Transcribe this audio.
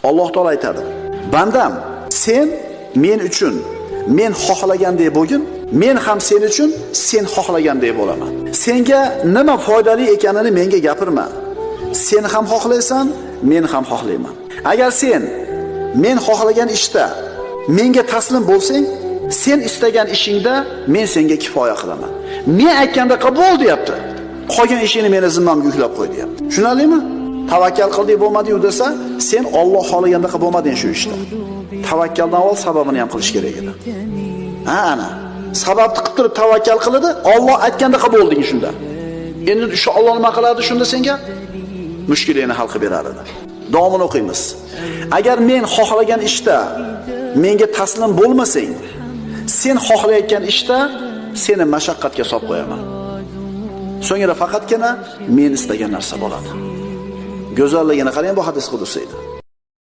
Alloh taolo aytadi: "Bandam, sen men uchun men xohlagandek bo'lgin, men ham sen uchun sen xohlagandek bo'laman. Senga nima foydali ekanini menga gapirma. Sen ham xohlaysan, men ham xohlayman. Agar sen men xohlagan ishda menga taslim bo'lsang, sen istagan ishingda men senga kifoya qilaman. Men aytganda qabul deyapti. Qolgan ishingni meni zimmamga yuklab qo'y deyapti. Tushunarlimi? Tavakkal qildik bo'lmadi-yu desa, sen Alloh xohlaganda qilib bo'lmading shu ishda. Tavakkaldan avval sababini ham qilish kerak edi. Ana, sababni qilib turib tavakkal qiladi, Alloh aytganda qilib bo'lding shunda. Endi shu Alloh nima qiladi shunda senga? Mushkulingni hal qilib berar edi. Davomini o'qiymiz. Agar men xohlagan ishda menga taslim bo'lmasang, sen xohlayotgan ishda seni mashaqqatga solib qo'yaman. So'ngra faqatgina men istagan narsa bo'ladi. Go'zalligini qarang bu hadis qudusiydi.